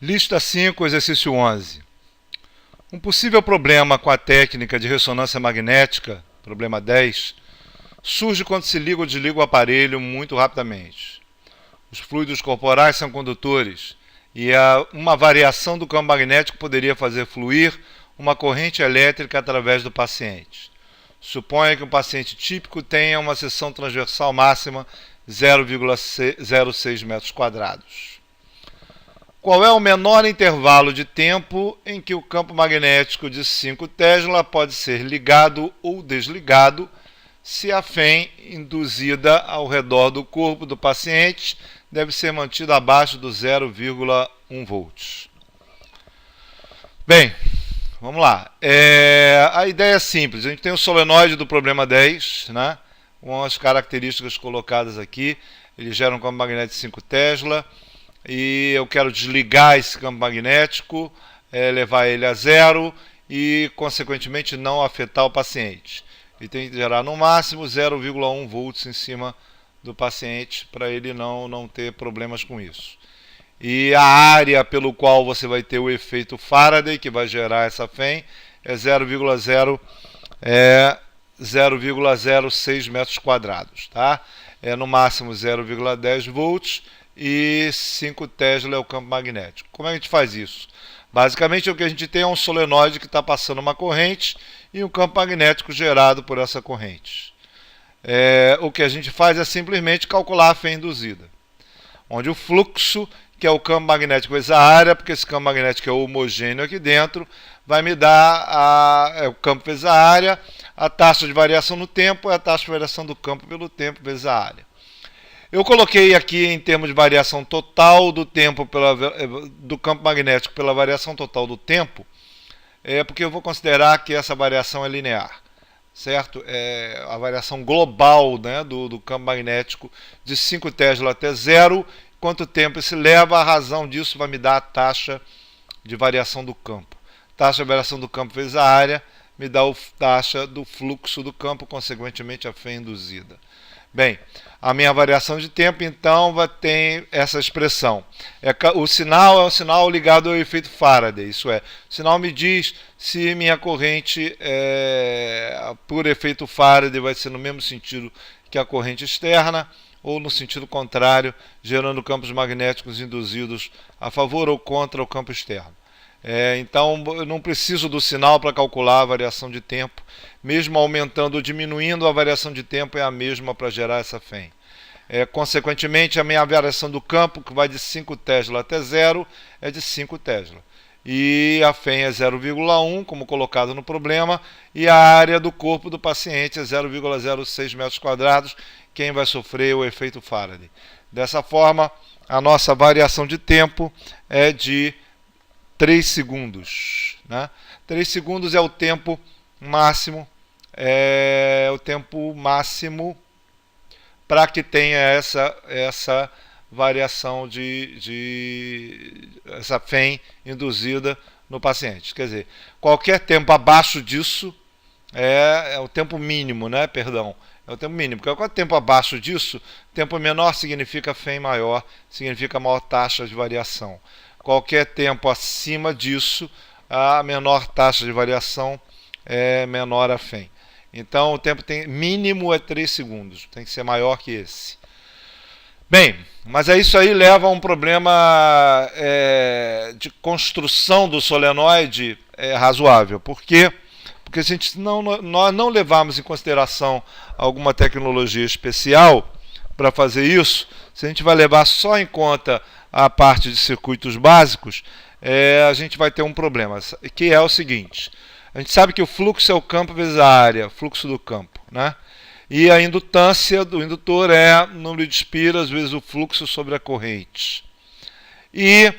Lista 5, exercício 11. Um possível problema com a técnica de ressonância magnética, problema 10, surge quando se liga ou desliga o aparelho muito rapidamente. Os fluidos corporais são condutores e uma variação do campo magnético poderia fazer fluir uma corrente elétrica através do paciente. Suponha que um paciente típico tenha uma seção transversal máxima 0,06 metros quadrados. Qual é o menor intervalo de tempo em que o campo magnético de 5 Tesla pode ser ligado ou desligado se a fém induzida ao redor do corpo do paciente deve ser mantida abaixo do 0,1 volts? Bem, vamos lá. A ideia é simples. A gente tem o solenoide do problema 10, né? Com as características colocadas aqui. Ele gera um campo magnético de 5 Tesla. E eu quero desligar esse campo magnético, levar ele a zero e, consequentemente, não afetar o paciente. E tem que gerar no máximo 0,1 volts em cima do paciente para ele não ter problemas com isso. E a área pelo qual você vai ter o efeito Faraday, que vai gerar essa fém, é 0,06 metros quadrados. Tá? É no máximo 0,10 volts. E 5 Tesla é o campo magnético. Como é que a gente faz isso? Basicamente, o que a gente tem é um solenoide que está passando uma corrente e um campo magnético gerado por essa corrente. O que a gente faz é simplesmente calcular a fém induzida, onde o fluxo, que é o campo magnético vezes a área, porque esse campo magnético é homogêneo aqui dentro, vai me dar o campo vezes a área, a taxa de variação no tempo é a taxa de variação do campo pelo tempo vezes a área. Eu coloquei aqui em termos de variação total do tempo do campo magnético pela variação total do tempo, porque eu vou considerar que essa variação é linear, certo? É a variação global, né, do campo magnético de 5 Tesla até zero. Quanto tempo isso leva, a razão disso vai me dar a taxa de variação do campo. Taxa de variação do campo vezes a área me dá a taxa do fluxo do campo, consequentemente a fém induzida. Bem, a minha variação de tempo, então, vai ter essa expressão. O sinal é um sinal ligado ao efeito Faraday, isso é, o sinal me diz se minha corrente, por efeito Faraday, vai ser no mesmo sentido que a corrente externa, ou no sentido contrário, gerando campos magnéticos induzidos a favor ou contra o campo externo. Então, eu não preciso do sinal para calcular a variação de tempo. Mesmo aumentando ou diminuindo, a variação de tempo é a mesma para gerar essa fém. Consequentemente, a minha variação do campo, que vai de 5 Tesla até zero, é de 5 Tesla. E a fém é 0,1, como colocado no problema, e a área do corpo do paciente é 0,06 metros quadrados, quem vai sofrer o efeito Faraday. Dessa forma, a nossa variação de tempo é de 3 segundos. Né? 3 segundos é o tempo máximo, para que tenha essa variação essa fém induzida no paciente. Quer dizer, qualquer tempo abaixo disso é o tempo mínimo, né? Perdão. É o tempo mínimo, porque qualquer tempo abaixo disso, tempo menor significa fém maior, significa maior taxa de variação. Qualquer tempo acima disso, a menor taxa de variação é menor a fém. Então, o tempo mínimo é 3 segundos, tem que ser maior que esse. Bem, mas isso aí leva a um problema de construção do solenoide razoável. Por quê? Porque nós não levarmos em consideração alguma tecnologia especial para fazer isso, se a gente vai levar só em conta a parte de circuitos básicos, a gente vai ter um problema, que é o seguinte: a gente sabe que o fluxo é o campo vezes a área, fluxo do campo, né? E a indutância do indutor é o número de espiras vezes o fluxo sobre a corrente. E,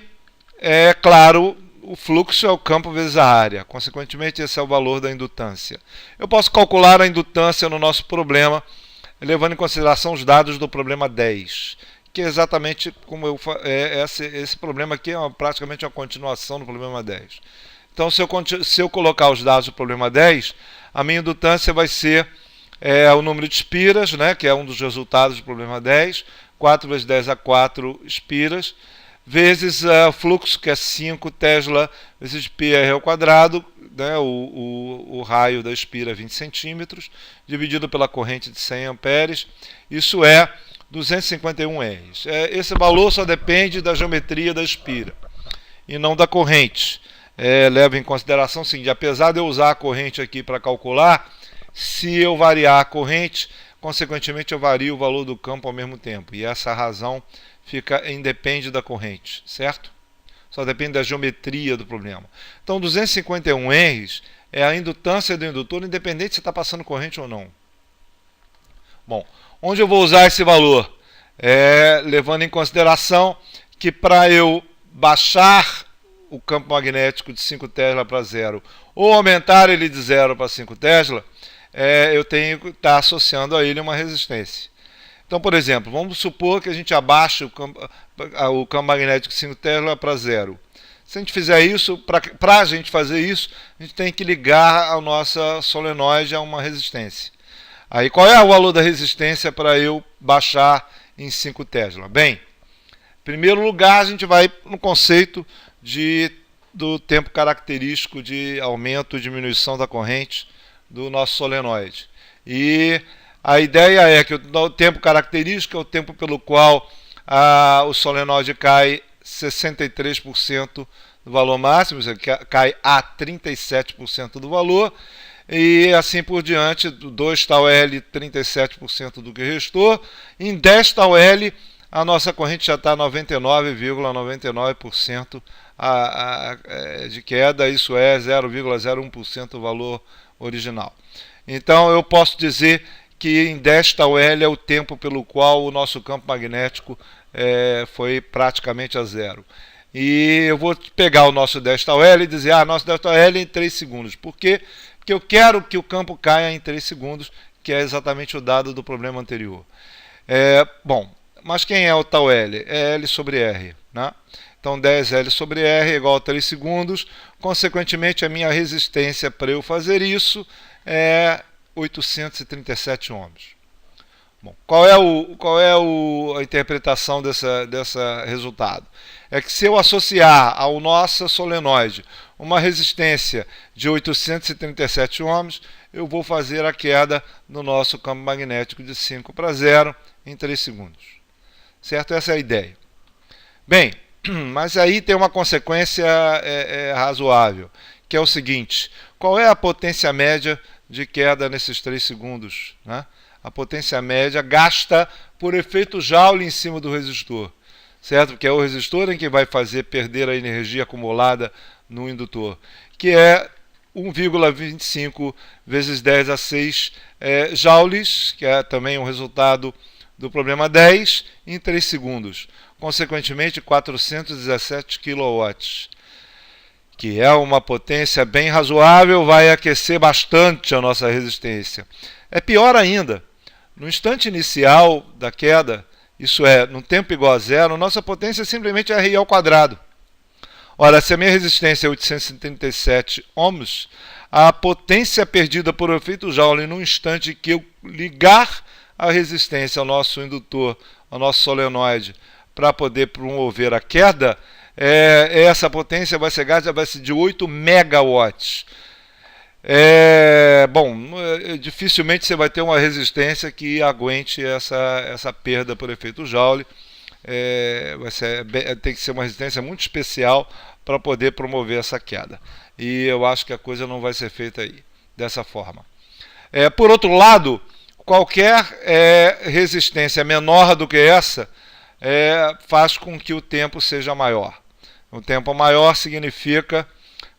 claro, o fluxo é o campo vezes a área, consequentemente esse é o valor da indutância. Eu posso calcular a indutância no nosso problema, levando em consideração os dados do problema 10, que é exatamente como esse problema aqui é praticamente uma continuação do problema 10. Então, se eu colocar os dados do problema 10, a minha indutância vai ser o número de espiras, né, que é um dos resultados do problema 10, 4 vezes 10 a 4 espiras, vezes fluxo, que é 5 Tesla vezes πr ao quadrado, né, o raio da espira 20 centímetros, dividido pela corrente de 100 amperes, isso é 251 R. Esse valor só depende da geometria da espira e não da corrente. Leva em consideração o seguinte: apesar de eu usar a corrente aqui para calcular, se eu variar a corrente, consequentemente eu vario o valor do campo ao mesmo tempo, e essa razão independe da corrente, certo? Só depende da geometria do problema. Então 251 R é a indutância do indutor, independente se está passando corrente ou não. Bom, onde eu vou usar esse valor? Levando em consideração que para eu baixar o campo magnético de 5 Tesla para 0 ou aumentar ele de 0 para 5 Tesla, eu tenho que estar associando a ele uma resistência. Então, por exemplo, vamos supor que a gente abaixe o campo magnético de 5 Tesla para 0. Se a gente fizer isso, para a gente fazer isso, a gente tem que ligar a nossa solenoide a uma resistência. Aí, qual é o valor da resistência para eu baixar em 5 Tesla? Bem, em primeiro lugar, a gente vai no conceito do tempo característico de aumento e diminuição da corrente do nosso solenoide. E a ideia é que o tempo característico é o tempo pelo qual o solenoide cai 63% do valor máximo, cai a 37% do valor, e assim por diante, 2 tau L, 37% do que restou. Em 10 tau L, a nossa corrente já está 99,99% de queda, isso é 0,01% do valor original. Então eu posso dizer que em 10 tau L é o tempo pelo qual o nosso campo magnético foi praticamente a zero. E eu vou pegar o nosso 10 tau L e dizer, nosso 10 tau L é em 3 segundos. Por quê? Porque eu quero que o campo caia em 3 segundos, que é exatamente o dado do problema anterior. Bom, mas quem é o tau L? É L sobre R, né? Então 10L sobre R é igual a 3 segundos. Consequentemente, a minha resistência para eu fazer isso é 837 ohms. Bom, qual é a interpretação dessa resultado? É que se eu associar ao nosso solenoide uma resistência de 837 ohms, eu vou fazer a queda no nosso campo magnético de 5 para 0 em 3 segundos. Certo? Essa é a ideia. Bem, mas aí tem uma consequência razoável, que é o seguinte: qual é a potência média de queda nesses 3 segundos? Né? A potência média gasta por efeito Joule em cima do resistor, certo? Porque é o resistor em que vai fazer perder a energia acumulada no indutor, que é 1,25 vezes 10 a 6 joules, que é também um resultado do problema 10, em 3 segundos. Consequentemente, 417 kW, que é uma potência bem razoável, vai aquecer bastante a nossa resistência. É pior ainda, no instante inicial da queda, isso é, no tempo igual a zero, nossa potência é simplesmente RI ao quadrado. Ora, se a minha resistência é 837 ohms, a potência perdida por efeito Joule no instante que eu ligar a resistência ao nosso indutor, ao nosso solenoide, para poder promover a queda, essa potência vai ser gasta de 8 megawatts. Bom, dificilmente você vai ter uma resistência que aguente essa perda por efeito Joule. Tem que ser uma resistência muito especial para poder promover essa queda. E eu acho que a coisa não vai ser feita aí dessa forma. Por outro lado, qualquer resistência menor do que essa faz com que o tempo seja maior. O tempo maior significa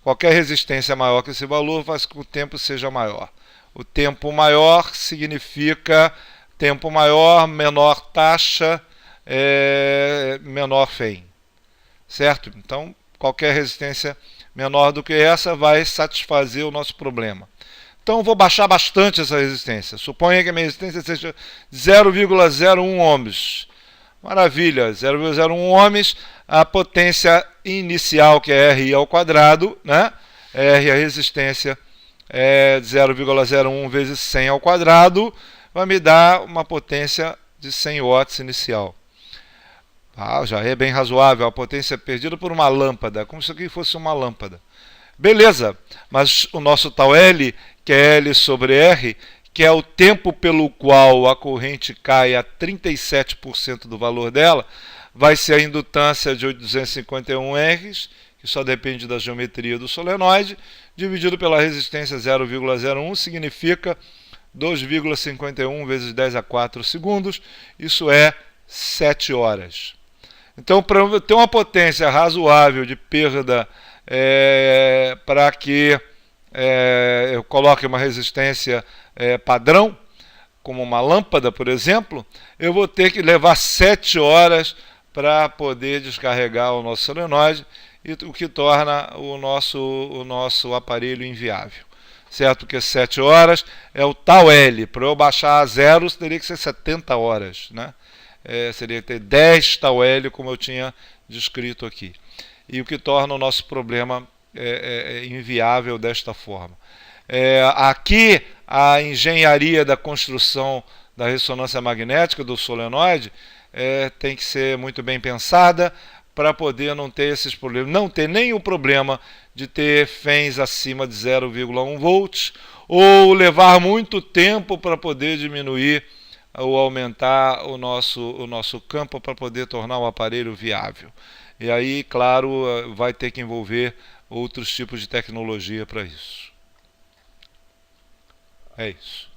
qualquer resistência maior que esse valor faz com que o tempo seja maior. O tempo maior significa tempo maior, menor taxa, menor FEM. Certo? Então, qualquer resistência menor do que essa vai satisfazer o nosso problema. Então, eu vou baixar bastante essa resistência. Suponha que a minha resistência seja 0,01 ohms. Maravilha, 0,01 ohms, a potência inicial, que é RI ao quadrado, né? R, a resistência, é 0,01 vezes 100 ao quadrado, vai me dar uma potência de 100 watts inicial. Já é bem razoável. A potência é perdida por uma lâmpada, como se aqui fosse uma lâmpada. Beleza, mas o nosso tal L, que é L sobre R, que é o tempo pelo qual a corrente cai a 37% do valor dela, vai ser a indutância de 251 R, que só depende da geometria do solenoide, dividido pela resistência 0,01, significa 2,51 vezes 10 a 4 segundos, isso é 7 horas. Então, para ter uma potência razoável de perda, para que eu coloque uma resistência padrão, como uma lâmpada, por exemplo, eu vou ter que levar 7 horas para poder descarregar o nosso solenoide, o que torna o nosso aparelho inviável. Certo? Porque 7 horas é o tal L. Para eu baixar a zero, teria que ser 70 horas. Né? Seria ter 10 tal L, como eu tinha descrito aqui. E o que torna o nosso problema inviável desta forma. Aqui, a engenharia da construção da ressonância magnética do solenoide tem que ser muito bem pensada para poder não ter esses problemas. Não ter nem o problema de ter fens acima de 0,1 volts ou levar muito tempo para poder diminuir ou aumentar o nosso campo para poder tornar o aparelho viável. E aí, claro, vai ter que envolver outros tipos de tecnologia para isso. É isso.